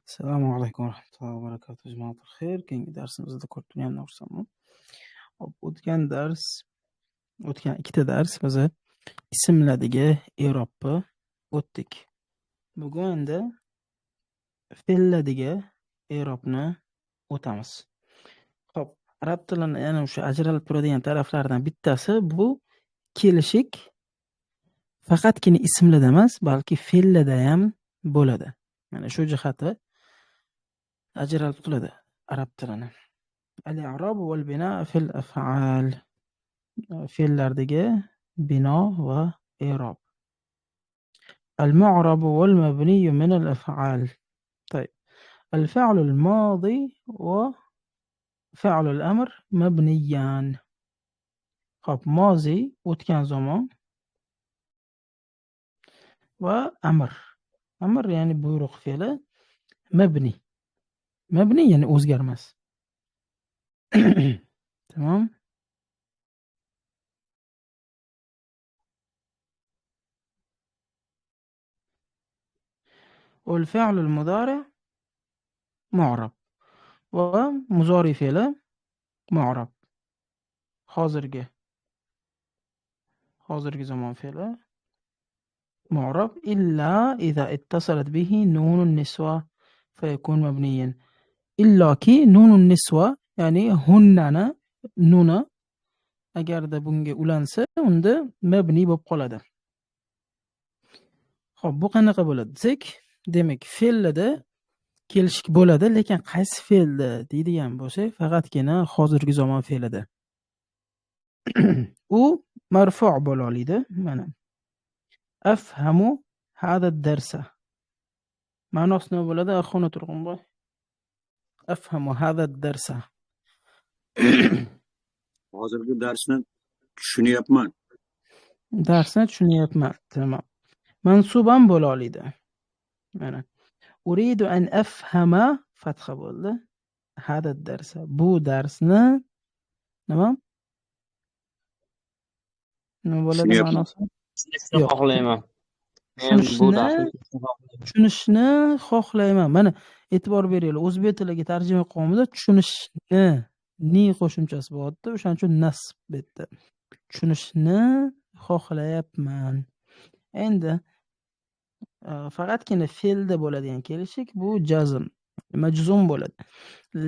Assalomu alaykum warahmatullahi wabarakatuh. Janob xayr, keyingi darsimizda ko'rib turganman. O'tgan ikkita dars biz ismlarga i'robni o'tdik. Bugun endi fe'llarga i'robni o'tamiz. Xo'p, arab tilini yana o'sha ajralib turadigan taraflaridan bittasi bu kelishik faqatgina ismlarda emas, balki fe'llarda ham bo'ladi. Mana shu jihati ajralib turadi arab tilini. Al-i'rob wal bina fil af'al. Fe'llardagi bino va i'rob. المعرب والمبني من الأفعال. طيب الفعل الماضي وفعل الأمر مبنيان. خب ماضي o'tgan zamon va amr ya'ni buyruq fe'li mabni ya'ni o'zgarmas. Tamam. والفعل المضارع معرب ومضارع fe'li معرب. hozirgi zamon fe'li معرب إلا إذا اتصلت به نون النسوة فيكون مبنيا. إلاكي نون النسوة يعني هننا نون agarda bunga ulansa unda mabni bo'lib qoladi. Xo'p, bu qanaqa bo'ladi desak, demak fe'llarda kelishik bo'ladi, lekin qaysi fe'lda deydigan bo'lsak, faqatgina hozirgi zamon fe'lida. U marfu' bo'la oladi. Mana afhamu hada darsa. Ma'nosi nima bo'ladi? Axona Turg'unboy. Afhamu hada darsa. Hozirgi darsni tushunyapman. Tamam. Mansuban bo'la oladi. Mana uridu an afhama fatha bo'ldi. Hada darsa. Bu darsni nima? Nima bo'ladi ma'nosi? Yo'q. Xohlayman. Men bu darsni tushunishni xohlayman. Mana e'tibor beringlar. O'zbek tiliga tarjima qilganimizda tushunishni ni qo'shimchasi bor-da, o'shaning uchun nasb bitdi. Tushunishni xohlayapman. Endi faqatgina fe'lda bo'ladigan kelishik bu jazm, majzum bo'ladi.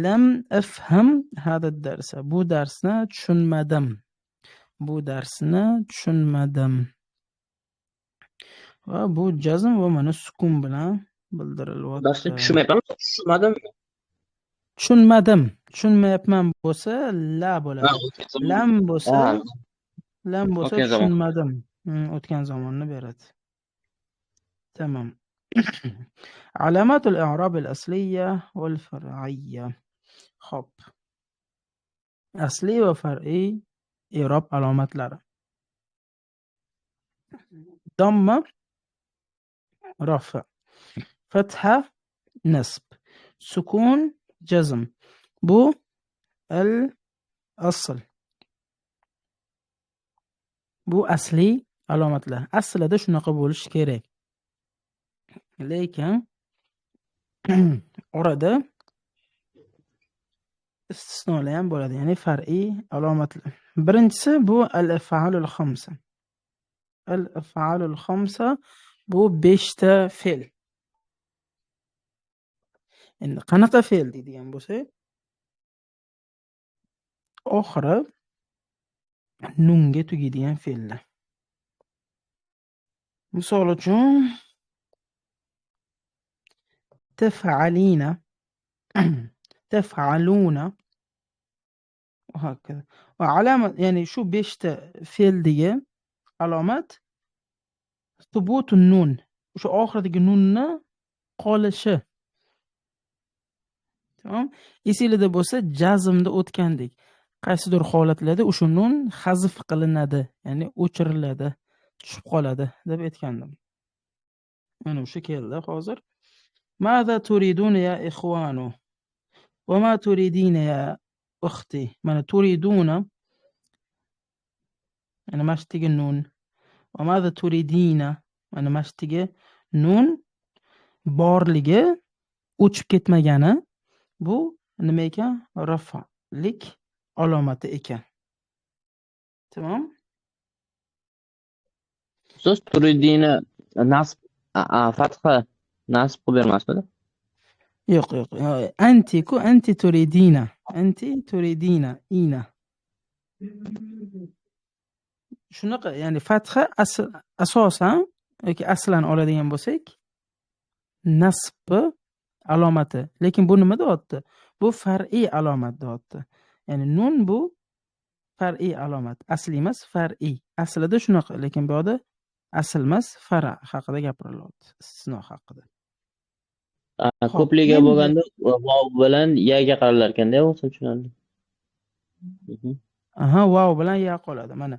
Lam afham hada darsa. Bu darsni tushunmadim. Va bu jazm va mana sukun bilan bildirilyapti. darsni Tushunmayapman bo'lsa la bo'ladi. Lam bo'lsa tushunmadim. O'tgan zamonni beradi. Tamam. Alamatul i'rob al-asliya wal far'iyya. Xo'p. Asli va far'iy i'rob alomatlari. Damma rafa, fatha nasb, sukun jazm. Bu al-asl. Bu asli alomatlar. Aslida shunaqa bo'lishi kerak. Lekin orada istisnolar ham bo'ladi, ya'ni far'iy alomatlar. Birinchisi bu al-af'alul khamsa. Al-af'alul khamsa bu 5 ta fe'l. Endi qanaqa fe'l deydigan bo'lsak, oxiri nunga tugaydigan fe'llar. Misol uchun taf'alina, taf'aluna va hokazo. Va alomat, ya'ni shu 5 ta fe'ldagi alomat subutun nun. O'sha oxiridagi nunni qolishi. Tamam? Esingizda bo'lsa, jazmda o'tgandek. Qaysidir holatlarda o'sha nun hazf qilinadi, ya'ni o'chiriladi, tushib qoladi deb aytgandim. Mana o'sha keldi hozir. Maza turiduna ya ikhwanu? Va ma turidina ya ukhti? Mana turiduna mana mashtiga nun. Va maza turidina mana mashtiga nun borligi o'chib ketmagani bu nima ekan? Rafa'lik alomati ekan. Tamam? Ustoz turidini nasb fatha nasb qilib bermasmidi? Yo'q, yo'q. Anti-ku, anti turidina. Anti turidina, ina. Shunaqa, ya'ni fatha asosan yoki aslan oladigan bo'lsak, nasb alomati. Lekin bu nima deyapti? Bu far'iy alomat deyapti. Ya'ni nun bu far'iy alomat. Asli emas, far'iy. Aslida shunaqa, lekin bu yerda asl emas, fara haqida gapirilyapti. Istisno haqida. Xo'p, Ko'pligiga endi bo'lganda vov bilan yaga qaralar ekanda, o'zim tushunarli. aha, vav bilan ya qoladi. Mana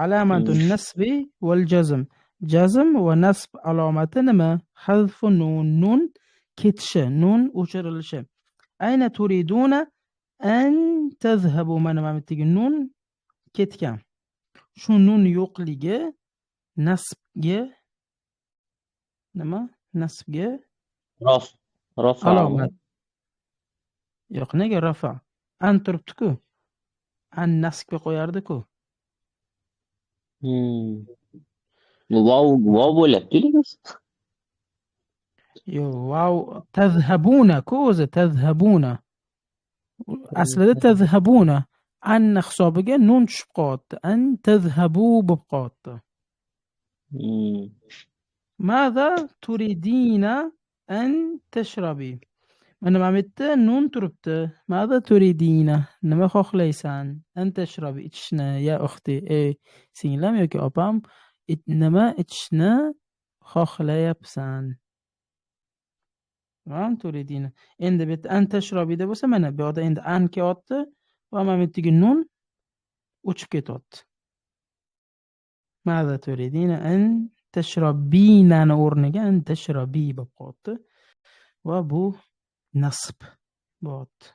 alamatun nasbi val jazm. Jazm va nasb alomati nima? Hazfu nun, nun ketishi, nun o'chirilishi. Ayna turiduna an tazhabu. Mana mamtigi nun ketgan. Shu nun yo'qligi nasbga nima? Nasbga Rafa. alomat. Yo'q, nega rafa? An turibdi-ku. An nasbga qo'yardi-ku. Vov bo'lyapti-ku. Yo'q, vav tazhabuna-ku o'zi, tazhabuna. Aslida tazhabuna an hisobiga nun tushib qolyapti. An tazhabu bo'lib qolyapti. Maza turidina an tashrabi. Mana mana bu yerda nun turibdi. Maza turidina. Nima xohlaysan? An tashrabi, ichishni, ya uxti, ey singlim yoki opam, nima ichishni xohlayapsan? Tamam, turidina. Endi bu yerda an tashrobida bo'lsa, mana bu yerda endi an kelyapti va mana bu yerdagi nun o'chib ketyapti. Maza turidina an tashrobinani o'rniga an tashrobi bo'lib qolyapti va bu nasb bo'lyapti.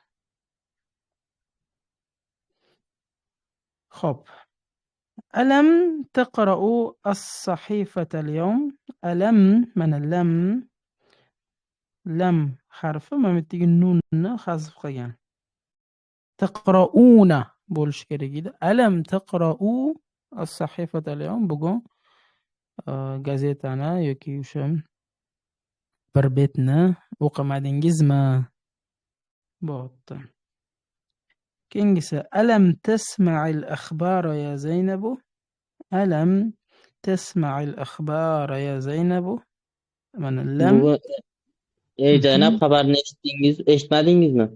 Xo'p. Alam taqra'u as-sahifata al-yawm? Alam, mana lam harfi mana bu yerdagi nunni hazf qilgan. Taqra'una bo'lishi kerak edi. Alam taqra'u as-sahifata al-yawm. Bugun gazetani yoki o'sha bir betni o'qimadingizmi? Bo'pti. Keyingisi alam tasma'il akhbara ya Zaynabu? Alam tasma'il akhbara ya Zaynabu? Mana lam. Zaynab, xabarni eshitmadingizmi?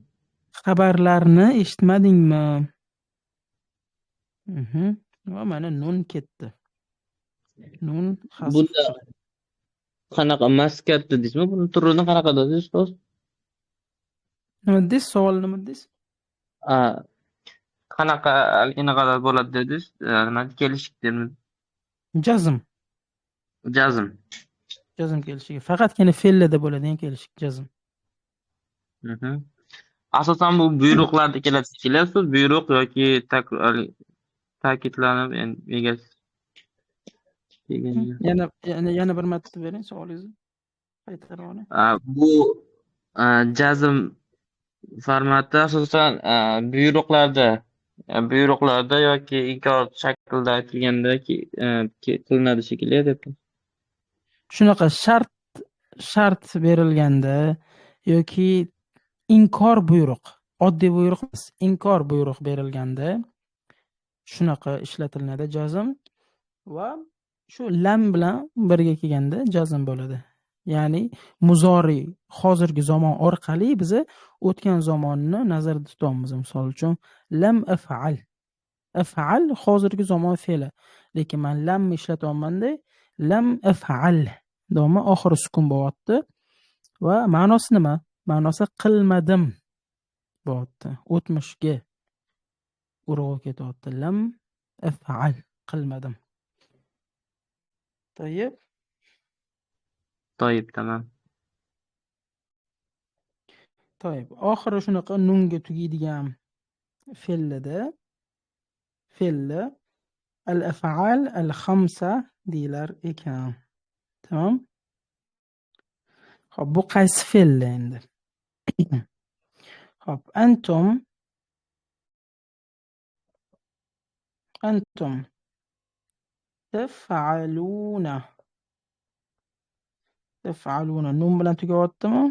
Xabarlarni eshitmadingmi? Va mana nun ketdi. Nun hazf. Bunda qanaqa maskat dedingizmi? Buni turini qanaqa dedingiz, ustoz? Nima dedingiz? Savol nima dedingiz? Qanaqa inaqalar bo'ladi dedingiz? Nima kelishik dedingiz? Jazm. Jazm kelishigi. Faqatgina fe'llarda bo'ladigan kelishik jazm. Asosan bu buyruqlarda keladi shekilli, buyruq yoki ta'kidlanib egasi. Yana bir marta bering savolingizni. Qaytarib oling. Bu jazm formati asosan buyruqlarda yoki inkor shaklida aytilganda qilinadi shekilli deb. Shunaqa shart berilganda yoki inkor buyruq, oddiy buyruq emas, inkor buyruq berilganda shunaqa ishlatilinadi jazm va shu lam bilan birga kelganda jazm bo'ladi. Ya'ni muzori hozirgi zamon orqali biz o'tgan zamonni nazarda tutamiz. Misol uchun lam af'al. Af'al hozirgi zamon fe'li. Lekin men lam ishlatyapman-da, lam af'al. Doma oxiri sukun bo'lyapti va ma'nosi nima? Ma'nosi qilmadim bo'lyapti. O'tmishga urg'u ketyapti. Lam af'al, qilmadim. Toyib, tamam. Toyib, oxiri shunaqa nunga tugaydigan fe'lli al-af'al al-khamsa deylar ekan. Tamam? Xo'p, bu qaysi fe'l endi? Hop, antum taf'aluna. Nun bilan tugayaptimi?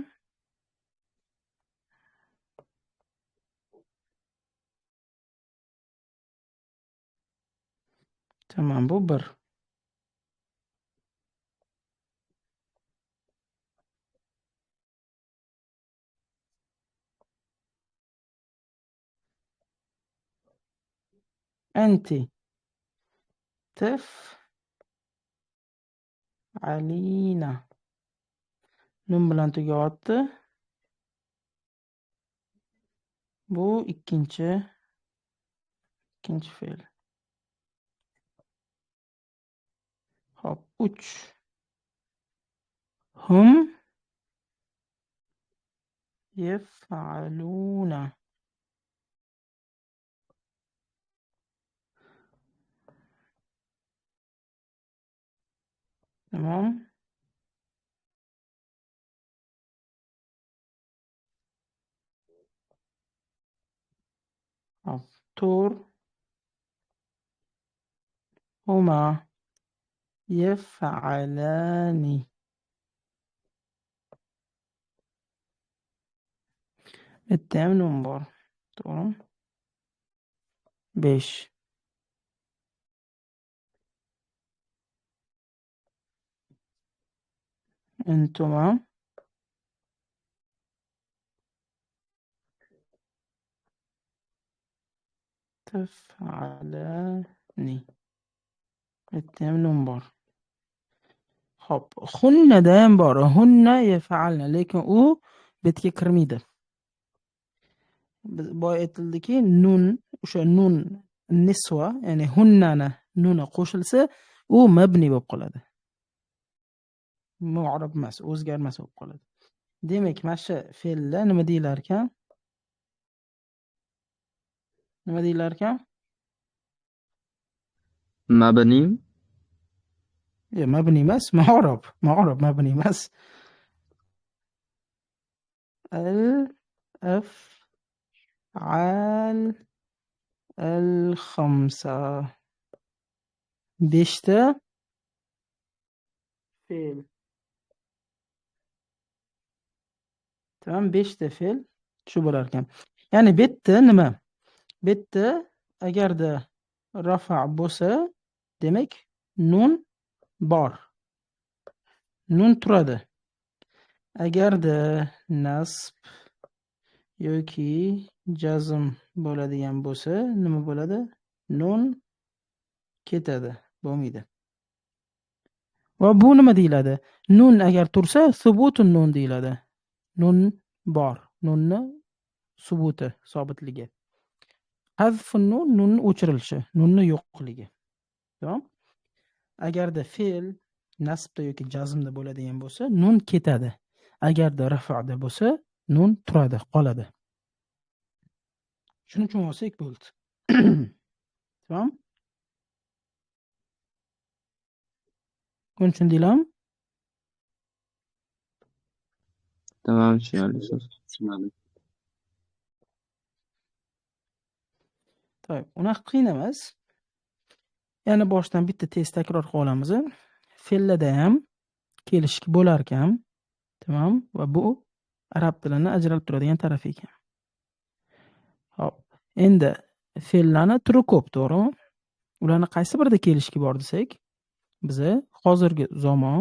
Tamam, bu bir. Anti taf'alina. Nun bilan tugayapti. Bu ikkinchi fe'l. Hop, 3. Hum yef'aluna. Tamam. Hop, tur huma yef'alani. Bittayam nun bor. To'g'rimi? 5. Antuma taf'alani. Bittayam nun bor. Hop, hunnada ham bor. Hunna yef'alna, lekin u betga kirmaydi. Boya aytildiki, nun, o'sha nun nisva, ya'ni hunnani nuni qo'shilsa, u mabni bo'lib qoladi. Mu'rab emas, o'zgarmas bo'lib qoladi. Demak, mana shu fe'llar nima deyilar ekan? Mabni. Mabni emas, mu'rab. Mabni emas. Al-af'al al-khamsa. 5 ta fe'l. Tamam, 5 ta fe'l shu bo'lar ekan. Ya'ni bu yerda nima? Bu yerda agarda rafa' bo'lsa, demak nun bor. Nun turadi. Agarda nasb yoki jazm bo'ladigan bo'lsa, nima bo'ladi? Nun ketadi, bo'lmaydi. Va bu nima deyiladi? Nun agar tursa, subutun nun deyiladi. Nun bor. Nunni subuti, sobitligi. Hazfun nun, nun o'chirilishi, nunni yo'qligi. Tamam? Agarda fe'l nasbda yoki jazmda bo'ladigan bo'lsa, nun ketadi. Agarda raf'da bo'lsa, nun turadi, qoladi. Shuni uchun olsak bo'ldi. Tamam? Buni tushundinglarmi? Tamam, tushunarli. Tushunarli. To'g'ri, unaqa qiyin emas. Yana boshdan bitta test takror qilib olamiz. Fe'llarda ham kelishki bo'lar ekan. Tamam? Va bu arab tilini ajralib turadigan tarafi ekan. Hop. Endi fe'llarni turi ko'p, to'g'rimi? Ularni qaysi birida kelishki bor desak, biza hozirgi zamon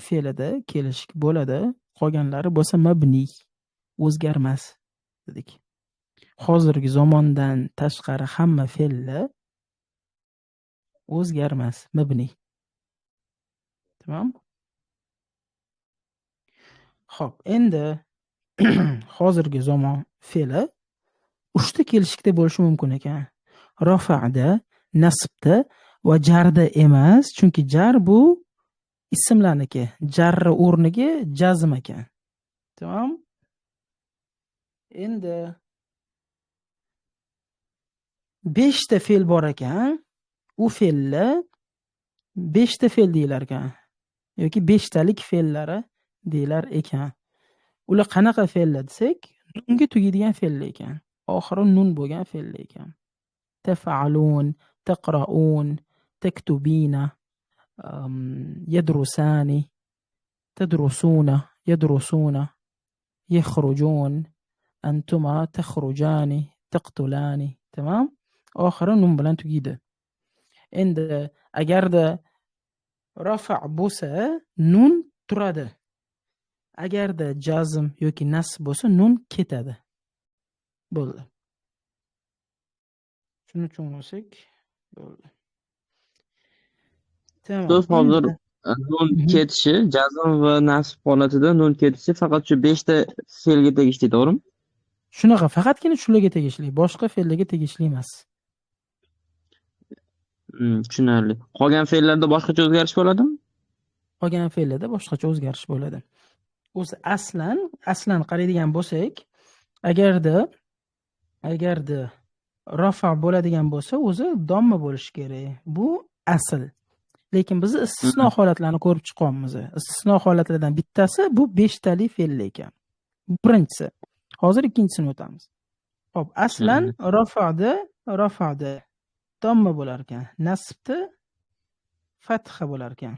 fe'lida kelishki bo'ladi, qolganlari bo'lsa mabni, o'zgarmas dedik. Hozirgi zamondan tashqari hamma fe'llar o'zgarmas, mabni. Tamam? Xo'p, endi hozirgi zamon fe'li 3 ta kelishikda bo'lishi mumkin ekan. Rafa'da, nasbda va jarda emas, chunki jar bu ismlarniki, jarri o'rniga jazm ekan. Tamam? Endi 5 ta fe'l bor ekan. U fe'llar 5 ta fe'l deyilar ekan. Yoki 5 talik fe'llari deyilar ekan. Ular qanaqa fe'llar desak, nunga tugaydigan fe'l ekan. Oxiri nun bo'lgan fe'l ekan. Taf'alun, taqra'un, taktubina, yadrusani, tadrusuna, yadrusuna, yakhrujun, antuma takhrujani, taqtulani. Tamam? Oxiri nun bilan tugaydi. Endi agarda rafa' bo'lsa, nun turadi. Agarda jazm yoki nasb bo'lsa, nun ketadi. Bo'ldi. Shuni tushunsak, bo'ldi. Tamam. Ustoz, hozir Endi nun ketishi, jazm va nasb holatida nun ketishi faqat shu 5 ta fe'lga tegishli, to'g'rimi? shunaqa faqatgina shularga tegishli, boshqa fe'llarga tegishli emas. Tushunarli. Qolgan fe'llarda boshqacha o'zgarish bo'ladimi? Qolgan fe'llarda boshqacha o'zgarish bo'ladi. O'zi aslan qaraydigan bo'lsak, agarda rafa bo'ladigan bo'lsa, o'zi domma bo'lishi kerak. Bu asl. Lekin biz istisno holatlarni ko'rib chiqyapmiz. Istisno holatlardan bittasi bu 5 tali fe'l ekan. Birinchisi. Hozir ikkinchisini o'tamiz. Xo'p, aslan rafa'da domma bo'lar ekan. Nasbda fatha bo'lar ekan.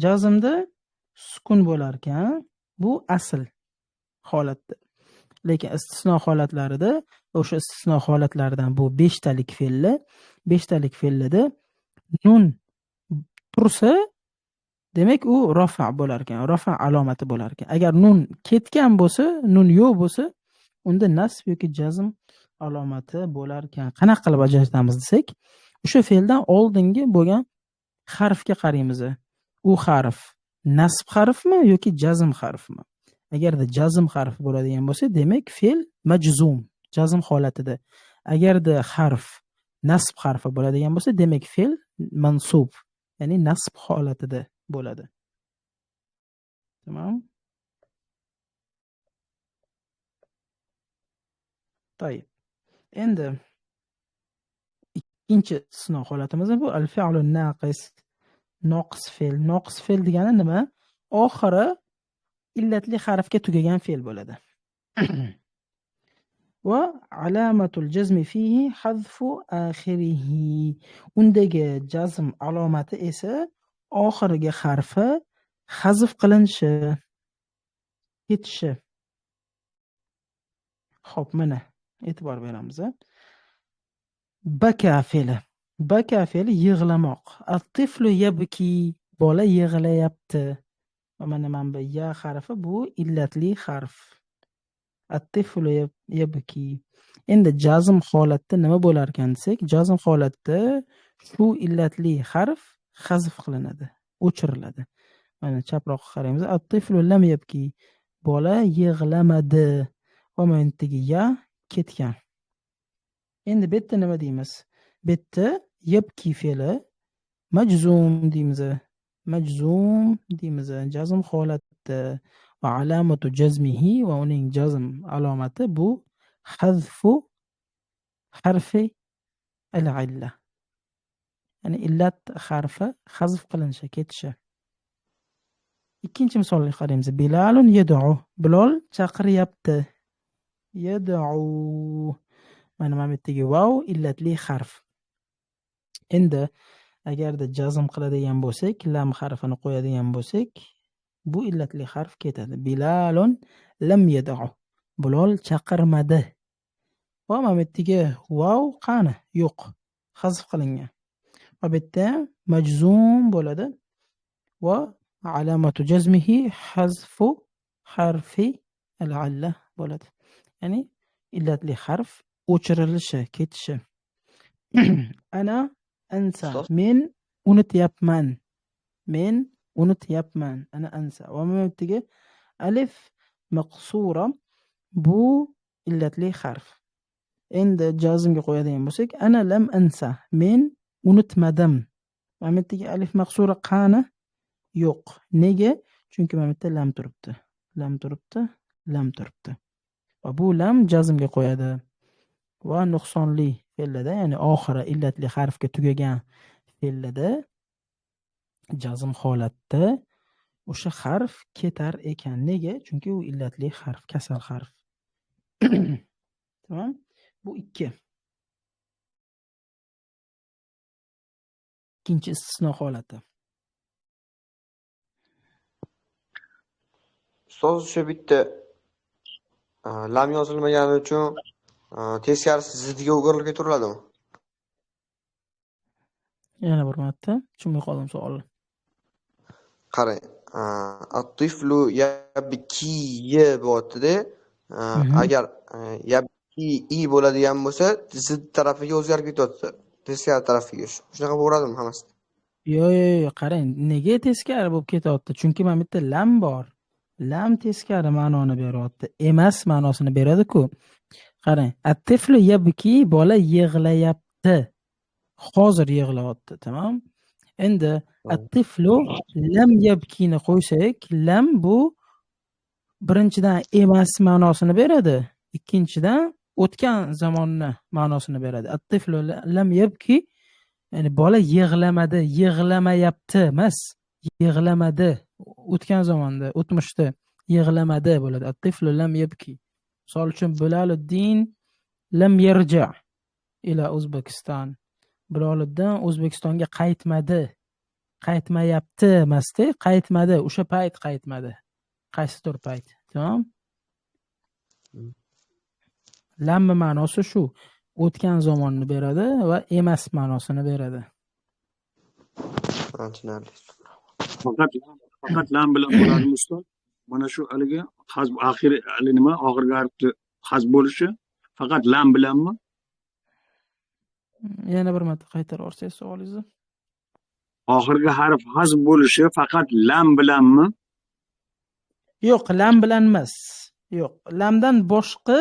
Jazmda sukun bo'lar ekan. Bu asl holatda. Lekin istisno holatlarida, o'sha istisno holatlardan bu 5 talik fe'llar, 5 talik fe'llarda nun tursa, demak u rafa' bo'lar ekan, rafa' alomati bo'lar ekan. Agar nun ketgan bo'lsa, nun yo'q bo'lsa, unda nasb yoki jazm alomati bo'lar ekan. Qanaqa qilib ajratamiz desak, o'sha fe'ldan oldingi bo'lgan harfga qaraymiz. U harf nasb harfmi yoki jazm harfmi? Agarda jazm harfi bo'ladigan bo'lsa, demak fe'l majzum, jazm holatida. Agarda harf nasb harfi bo'ladigan bo'lsa, demak fe'l mansub, ya'ni nasb holatida bo'ladi. Tamam? To'yib. Endi ikkinchi istisno holatimiz bu al-fi'lun naqis, noqis fe'l. Noqis fe'l degani nima? Oxiri illatli harfga tugagan fe'l bo'ladi. Va alamatul jazmi fihi hazfu akhirihi. Undagi jazm alomati esa oxirgi harfi hazf qilinishi, ketishi. Xo'p, mana e'tibor beramiz. Baka fe'li. Baka fe'li yig'lamoq. At-tiflu yabki, bola yig'layapti. Mana bu ya harfi bu illatli harf. At-tiflu yabki. Endi jazm holatda nima bo'lar ekan desak, jazm holatda shu illatli harf hazf qilinadi, o'chiriladi. Mana chaproqqa qaraymiz. At-tiflu lam yabki. Bola yig'lamadi. Va mentigi ya ketgan. Endi bu yerda nima deymiz? Bu yerda yabki fe'li majzum deymiz. Majzum deymiz. Jazm holatda va alamatu jazmihi va uning jazm alomati bu hazfu harfi al-illa. Ya'ni illat harfi hazf qilinishi, ketishi. Ikkinchi misolga qaraymiz. Bilalun yad'u. Bilol chaqiryapti. Yad'u. Mana bu yerdagi vav illatli harf. Endi agarda jazm qiladigan bo'lsak, lam harfini qo'yadigan bo'lsak, bu illatli harf ketadi. Bilalun lam yad'u. Bilol chaqirmadi. Va mana bu yerdagi vav qani? Yo'q. Hazf qilingan. Va bu yerda majzum bo'ladi. Va alamatu jazmihi hazfu harfi al-illa bo'ladi. Ya'ni illatli harf o'chirilishi, ketishi. Ana ansa. Men unutyapman. Men unutyapman. Ana ansa. Va mana bu yerdagi alif maqsura bu illatli harf. Endi jazmga qo'yadigan bo'lsak, ana lam ansa. Men unutmadim. Mana bu yerdagi alif maqsura qani? Yo'q. Nega? Chunki mana bu yerda lam turibdi. Lam turibdi, lam turibdi. Va bu lam jazmga qo'yadi. Va nuqsonli fe'llarda, ya'ni oxiri illatli harfga tugagan fe'llarda jazm holatda o'sha harf ketar ekan. Nega? Chunki u illatli harf, kasal harf. Tamam. Bu 2. Ikkinchi istisno holati. Ustoz o'sha bitta lam yozilmagani uchun teskarisi ziddiga o'girilib ketaveradimi? Yana bir marta tushunmay qoldim savolni. Qarang, at-tiflu yabkiye bo'lyapti-da. Agar yabki bo'ladigan bo'lsa, zid tarafiga o'zgarib ketyapti. Teskari tarafiga. Shunaqa bo'ladimi hammasi? Yo'q, qarang, nega teskari bo'lib ketyapti? Chunki mana bu yerda lam bor. Lam teskari ma'noni beryapti. Emas ma'nosini beradi-ku. Qarang, at-tiflu yabki, bola yig'layapti. Hozir yig'layapti, tamam? Endi at-tiflu lam yabkini qo'ysak, lam bu birinchidan emas ma'nosini beradi. Ikkinchidan o'tgan zamonni ma'nosini beradi. At-tiflu lam yabki, ya'ni bola yig'lamadi, yig'lamayapti emas, yig'lamadi. O'tgan zamonda, o'tmishda yig'lamadi bo'ladi. At-tiflu lam yabki. Misol uchun Biloliddin lam yarja ila O'zbekiston. Biloliddin O'zbekistonga qaytmadi. Qaytmayapti emasda, qaytmadi. O'sha payt qaytmadi. Qaysidir payt, tamam? Lam ma'nosi shu. O'tgan zamonni beradi va emas ma'nosini beradi. Tushunarli. Faqat lam bilan bo'ladimi ustoz? Mana shu haligi hazb oxiri nima oxirgi harfni hazb bo'lishi faqat lam bilanmi? Yana bir marta qaytarib o'rsangiz savolingizni. Oxirgi harf hazb bo'lishi faqat lam bilanmi? Yo'q, lam bilan emas. Yo'q, lamdan boshqa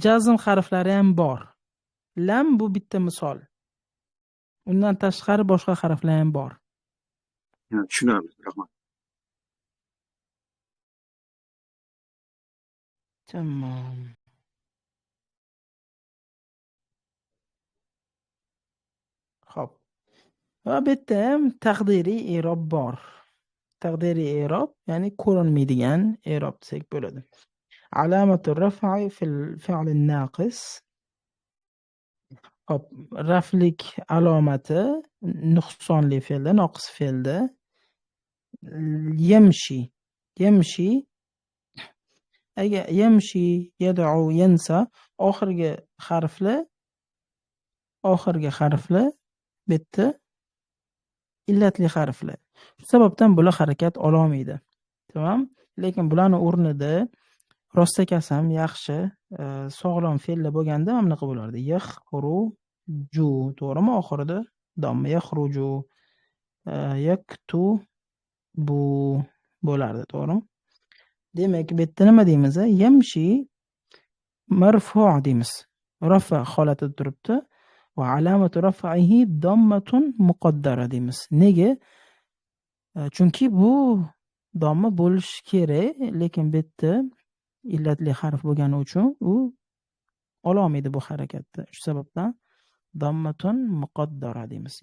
jazm harflari ham bor. Lam bu bitta misol. Undan tashqari boshqa harflar ham bor. Tushunarli, rahmat. Tamam. Xo'p. Va bu yerda ham taqdiriy i'rob bor. Taqdiriy i'rob, ya'ni ko'rinmaydigan i'rob desak bo'ladi. Alamatu raf'i fil fi'l naqis. Hop, raflik alomati nuqsonli fe'lda, noqis fe'lda yamshi. Yamshi agar yamshi, yad'u, yansa oxirgi harflar bitta illatli harflar. Shu sababdan bular harakat ololmaydi. Tamam? Lekin bularning o'rnida rostakasam yaxshi, sog'lom fe'llar bo'lganda mana bunaqa bo'lardi. Yaxruju, to'g'rimi? Oxirida domma yaxruju, yaktubu bo'lardi, to'g'rimi? Demak, bu yerda nima deymiz? Yamshi marfu' deymiz. Rafa holatida turibdi va alamatu raf'ihi dammatun muqaddara deymiz. Nega? Chunki bu domma bo'lishi kerak, lekin bu yerda illatli harf bo'lgani uchun u ololmaydi bu harakatni. Shu sababdan dammatun muqaddara deymiz.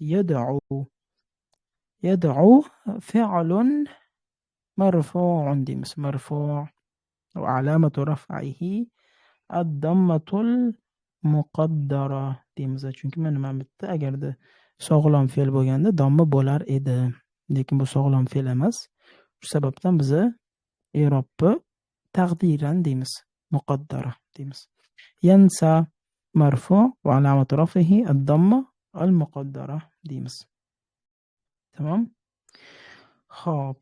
Yad'u fi'lun marfu'un deymiz. Marfu' va alamatu raf'ihi ad-dammatul muqaddara deymiz. Chunki mana bu yerda agarda sog'lom fe'l bo'lganda damma bo'lar edi. Lekin bu sog'lom fe'l emas. Shu sababdan biz i'robni taqdiran deymiz. Muqaddara deymiz. Yansa marfu' va alamatu raf'ihi ad-damma al-muqaddara deymiz. Tamam? Xo'p,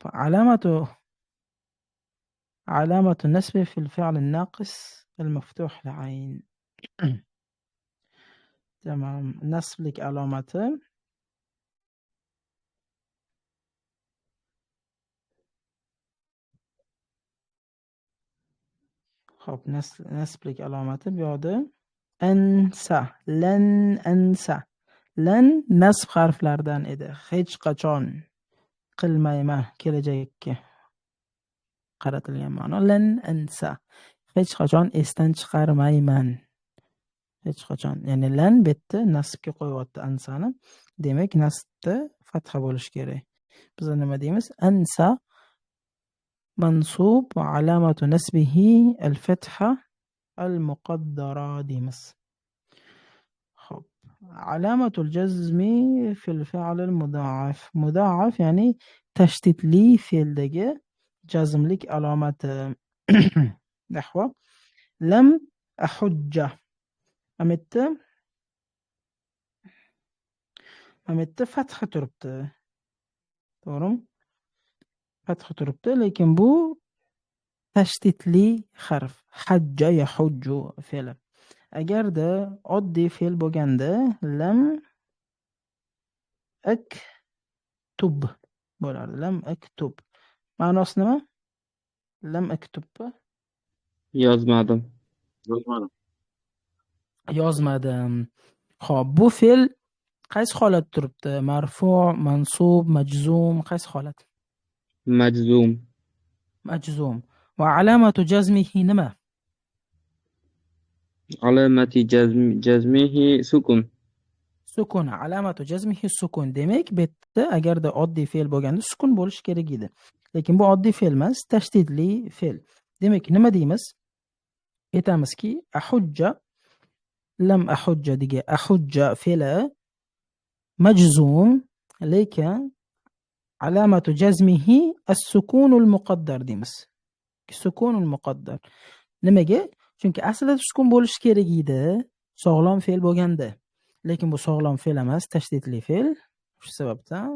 علامة النسب في الفعل الناقص المفتوح العين. تمام. نسب لك علامته خب نسب لك علامته بيوده أنسى لن أنسى لن نسب harflardan edi. Hech qachon qilmayman kelajakka qaratilgan ma'no. Lan ansa, hech qachon esdan chiqarmayman. Hech qachon, ya'ni lan betda nasbga qo'yapti ansani. Demak, nasbda fatha bo'lish kerak. Biz nima deymiz? Ansa mansub va alamatu nasbihi al-fatha المقدرة deymiz. خب علامة الجزم في الفعل المضاعف. مضاعف يعني tashdidli fe'ldagi jazmlik alomati. Nahvo lam ahujja. Mana bu yerda fatha turibdi. To'g'rimi? Fatha turibdi, lekin bu tashdidli harf. Hajja yahujju fe'li. Agarda oddiy fe'l bo'lganda lam aktub bo'lardi. Lam aktub. Ma'nosi nima? Lam aktubmi? Yozmadim. Yozmadim. Yozmadim. Xo'p, bu fe'l qaysi holat turibdi? Marfu', mansub, majzum, qaysi holat? Majzum. Majzum. Va alamatu jazmihi nima? Alamati jazmihi sukun. Sukun. Alamatu jazmihi sukun. Demak, bu yerda agarda oddiy fe'l bo'lganda sukun bo'lishi kerak edi. Lekin bu oddiy fe'l emas, tashdidli fe'l. Demak, nima deymiz? Aytamizki, ahujja lam ahujja degan ahujja fe'li majzum, lekin alamatu jazmihi as-sukunul muqaddar deymiz. Sukunul muqaddar. Nimaga? Chunki aslida sukun bo'lishi kerak edi, sog'lom fe'l bo'lganda. Lekin bu sog'lom fe'l emas, tashdidli fe'l. Shu sababdan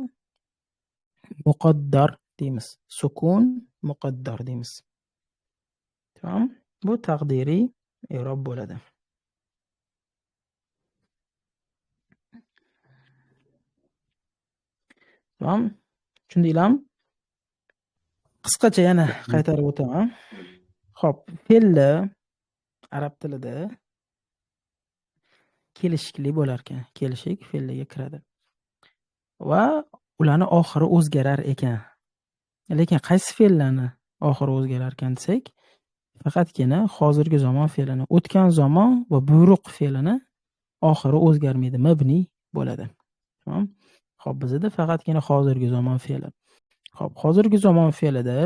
muqaddar deymiz. Sukun muqaddar deymiz. Tamam? Bu taqdiriy i'rob bo'ladi. Tamam? Tushundinglarmi? Qisqacha yana qaytarib o'taman. Xo'p, fe'lni arab tilida kelishikli bo'lar ekan. Kelishik fe'liga kiradi. Va ularni oxiri o'zgarar ekan. Lekin qaysi fe'llarni oxiri o'zgarar ekan desak, faqatgina hozirgi zamon fe'lini, o'tgan zamon va buyruq fe'lini oxiri o'zgarmaydi, mabni bo'ladi. Tamam? Xo'p, bizda faqatgina hozirgi zamon fe'li. Xo'p, hozirgi zamon fe'lida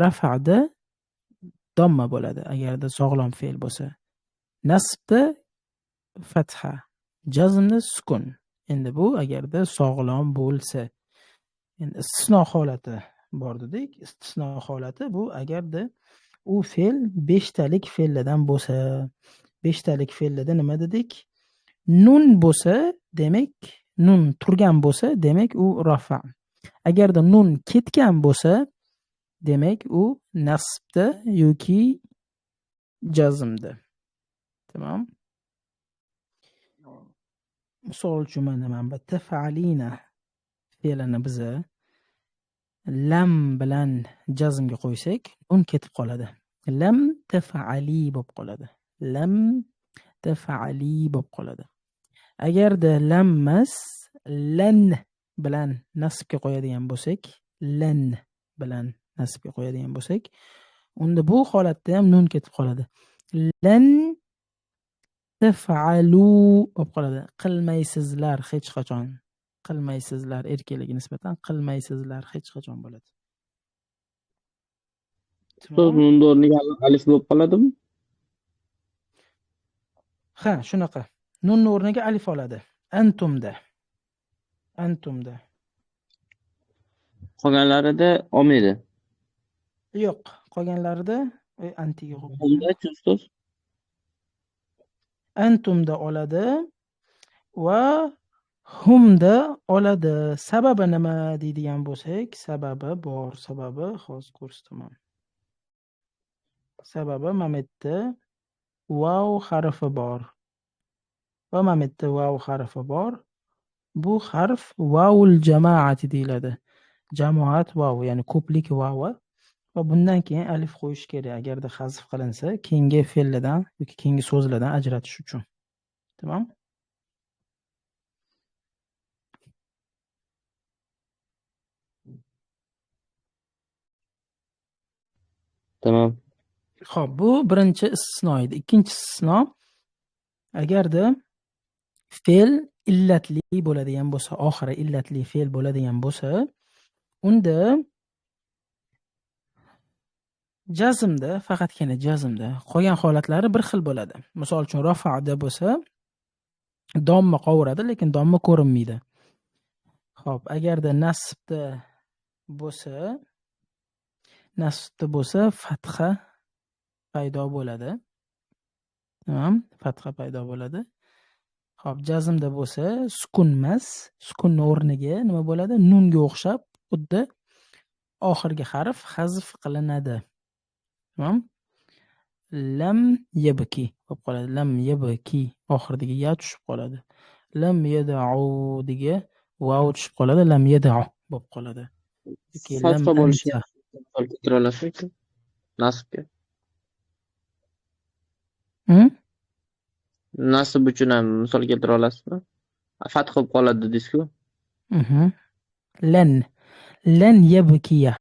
raf'da damma bo'ladi, agarda sog'lom fe'l bo'lsa. Nasbda fatha, jazmda sukun. Endi bu agarda sog'lom bo'lsa. Endi istisno holati bor dedik. Istisno holati bu agarda u fe'l 5 talik fe'llardan bo'lsa. 5 talik fe'llarda nima dedik? Nun bo'lsa, demak nun turgan bo'lsa, demak u rafa. Agarda nun ketgan bo'lsa, demak u nasbda yoki jazmda. Tamam? Misol uchun mana bu tafalina fe'lini biz lam bilan jazmga qo'ysak, nun ketib qoladi. Lam tafali bo'lib qoladi. Lam tafali bo'lib qoladi. Agarda lam emas, lan bilan nasbga qo'yadigan bo'lsak, lan bilan nasbga qo'yadigan bo'lsak, unda bu holatda ham nun ketib qoladi. Lan taf'alu bo'lib qoladi. Qilmaysizlar hech qachon. Qilmaysizlar erkaklarga nisbatan qilmaysizlar hech qachon bo'ladi. So'z nunni o'rniga alif bo'lib qoladimi? Ha, shunaqa. Nun o'rniga alif oladi. Antumda. Antumda. Qolganlarida olmaydi. Yo'q, qolganlarida antiga qo'yib. Unda-chi ustoz? Antumda oladi va humda oladi. Sababi nima deydigan bo'lsak, sababi bor. Sababi hozir ko'rsataman. Sababi mana bu yerda vav harfi bor. Va mana bu yerda vav harfi bor. Bu harf vavul jamoati deyiladi. Jamoat vav, ya'ni ko'plik vavi. Va bundan keyin alif qo'yish kerak agarda hazf qilinsa, keyingi fe'llardan yoki keyingi so'zlardan ajratish uchun. Tamam? Tamam. Xo'p, bu birinchi istisno edi. Ikkinchi istisno agarda fe'l illatli bo'ladigan bo'lsa, oxiri illatli fe'l bo'ladigan bo'lsa, unda Jazmda, faqatgina jazmda qolgan holatlari bir xil bo'ladi. Misol uchun rafa'da bo'lsa, domma qovuradi, lekin domma ko'rinmaydi. Xo'p, agarda nasbda bo'lsa fatha paydo bo'ladi. Tamam, fatha paydo bo'ladi. Xo'p, jazmda bo'lsa sukun emas, sukunning o'rniga nima bo'ladi? Nunga o'xshab, xuddi oxirgi harf hazf qilinadi. Tamam? Lam yabki bo'lib qoladi. Lam yabki oxiriga ya tushib qoladi. Lam yad'u degan vav tushib qoladi. Lam yad'u bo'lib qoladi. Yoki lam Fatha bo'lishi anta. misol keltira olasizmi? Nasbga. Nasb uchun ham misol keltira olasizmi? Fath qilib qoladi dedingiz-ku. Lan yabkiya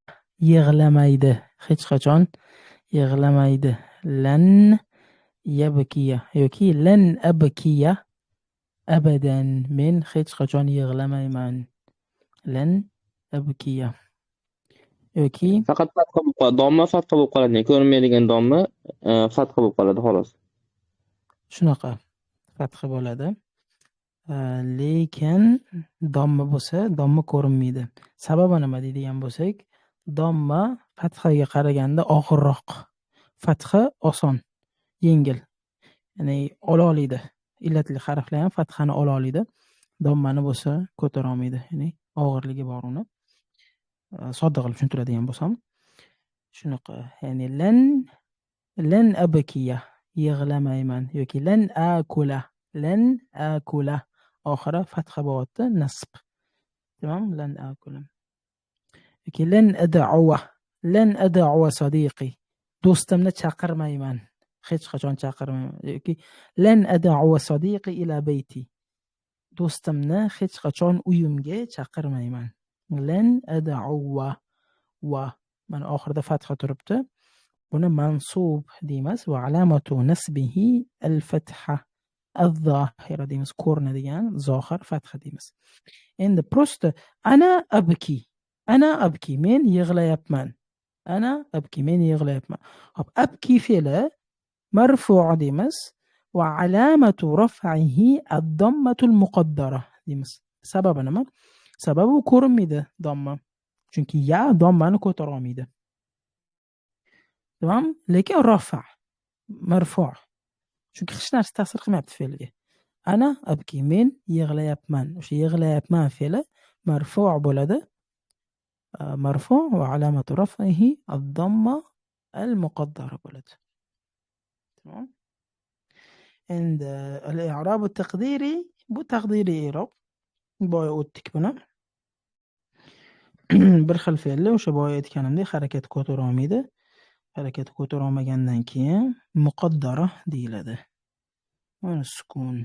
yig'lamaydi. Hech qachon yig'lamaydi. Lan yabkiya yoki lan abkiya abadan men hech qachon yig'lamayman. Lan abkiya yoki Faqat fatha bo'lib qoladi. Domma fatha bo'lib qoladi. Ko'rinmaydigan domma fatha bo'lib qoladi xolos. shunaqa fath bo'ladi. Lekin domma bo'lsa, domma ko'rinmaydi. Sababi nima deydigan bo'lsak, domma fathaga qaraganda og'irroq. Fatha oson, yengil. Ya'ni ola oladi. Illatli harflar ham fathani ola oladi. Dommani bo'lsa ko'tara olmaydi. Ya'ni og'irligi bor uni. Sodda qilib tushuntiradigan bo'lsam, shunaqa. Ya'ni lan abkiya yig'lamayman yoki lan akula oxiri fatha bo'lyapti, nasb. Tamam, lan akula. yoki lan ad'u sadiqi do'stimni chaqirmayman, hech qachon chaqirmayman. yoki lan ad'u sadiqi ila bayti do'stimni hech qachon uyimga chaqirmayman. Lan ad'u va mana oxirida fatha turibdi. Buni mansub deymiz va alamatu nasbihi al-fatha az-zohira deymiz. Ko'rinadigan zohir fatha deymiz. Endi prosta ana abki men yig'layapman. Hop, abki fe'li marfu' deymiz va alamatu raf'ihi ad-dammatu al-muqaddara deymiz. Sababi nima? Sababi u ko'rinmaydi domma. Chunki ya dommani ko'tara olmaydi. Tamam, lekin rafa marfu'. Chunki hech narsa ta'sir qilmayapti fe'lga. Ana abki men yig'layapman. O'sha yig'layapman fe'li marfu' bo'ladi. Marfu' va alamatu raf'ihi ad-damma al-muqaddara bo'ladi. Tamam. Endi al-i'rab at-taqdiri bu taqdiriy i'rob. Boya o'tdik buni. Bir xil fe'lni o'sha boya aytganimdek harakat ko'tara olmaydi. Harakat ko'tara olmagandan keyin muqaddara deyiladi. Mana sukun.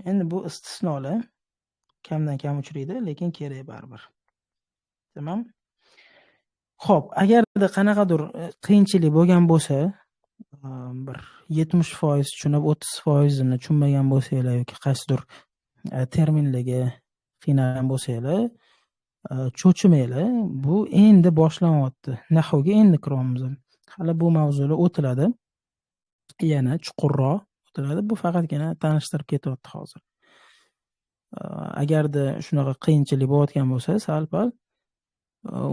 Endi bu istisnolar kamdan kam uchraydi, lekin kerak baribir. Tamam? Xo'p, agarda qanaqadir qiyinchilik bo'lgan bo'lsa, bir 70% tushunib 30% ni tushunmagan bo'lsanglar yoki qaysidir terminlarga qiynalgan bo'lsanglar, cho'chimanglar. Bu endi boshlanyapti. Nahvga endi kiryapmiz. Hali bu mavzular o'tiladi. Yana chuqurroq o'tiladi. Bu faqatgina tanishtirib ketyapti hozir. Agarda shunaqa qiyinchilik bo'layotgan bo'lsa, sal-pal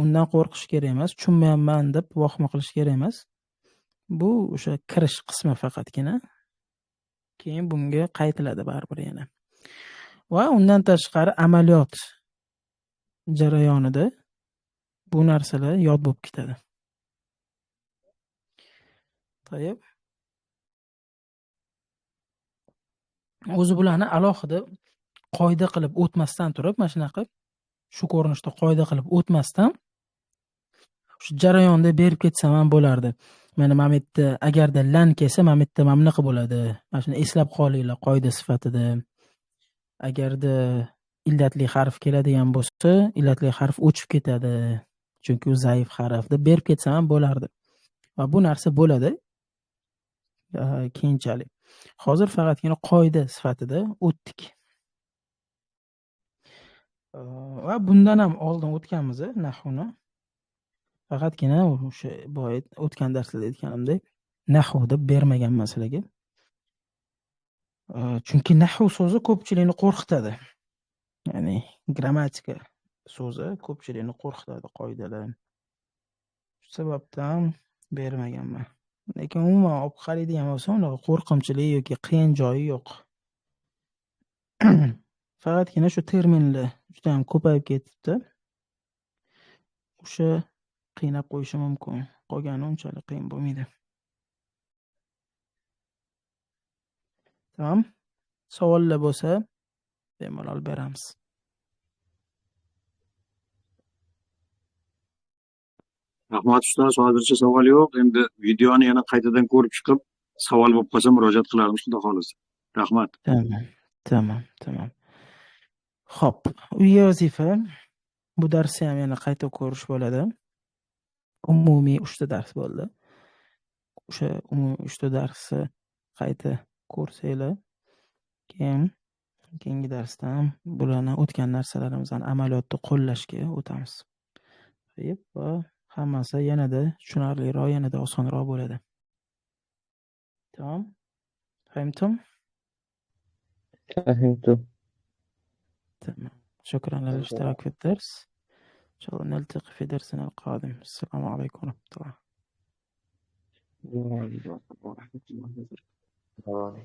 undan qo'rqish kerak emas. Tushunmayapman deb vahima qilish kerak emas. Bu o'sha kirish qismi faqatgina. Keyin bunga qaytiladi baribir yana. Va undan tashqari amaliyot jarayonida bu narsalar yod bo'lib ketadi. To'yib. O'zi bularni alohida qoida qilib o'tmasdan turib, mana shunaqa shu ko'rinishda qoida qilib o'tmasdan shu jarayonda berib ketsam ham bo'lardi. Mana bu yerda agarda lan kelsa, mana bu yerda mana bunaqa bo'ladi. Mana shuni eslab qolinglar qoida sifatida. Agarda illatli harf keladigan bo'lsa, illatli harf o'chib ketadi. Chunki u zaif harf deb berib ketsam ham bo'lardi. Va bu narsa bo'ladi. Keyinchalik. Hozir faqatgina qoida sifatida o'tdik. Va bundan ham oldin o'tganmiz nahvni. Faqatgina o'sha boya o'tgan darslarda aytganimdek, nahvda bermaganman sizlarga. Chunki nahv so'zi ko'pchilikni qo'rqitadi. Ya'ni grammatika so'zi ko'pchilikni qo'rqitadi, qoidalar. Shu sababdan bermaganman. Lekin umuman olib qaraydigan bo'lsam, unaqa qo'rqinchli yoki qiyin joyi yo'q. Faqatgina shu terminlar juda ham ko'payib ketibdi. O'sha qiynab qo'yishi mumkin. Qolgani unchalik qiyin bo'lmaydi. Tamam. Savollar bo'lsa, bemalol beramiz. Rahmat ustoz, hozircha savol yo'q. Endi videoni yana qaytadan ko'rib chiqib, savol bo'lib qolsa murojaat qilarmiz, xudo xohlasa. Rahmat. Tamam. Xo'p, uyiga vazifa. Bu darsni ham yana qayta ko'rish bo'ladi. Umumiy 3 ta dars bo'ldi. O'sha umumiy 3 ta darsni qayta ko'rsanglar, keyingi darsda ham bularni o'tgan narsalarimizni amaliyotda qo'llashga o'tamiz. Va hammasi yanada tushunarliroq, yanada osonroq bo'ladi. Tamam. Fahmtum? فهمته. تمام. شكرا على الاشتراك في الدرس. إن شاء الله نلتقي في درسنا القادم. السلام عليكم ورحمة الله. ورحمة الله وبركاته. Tamam.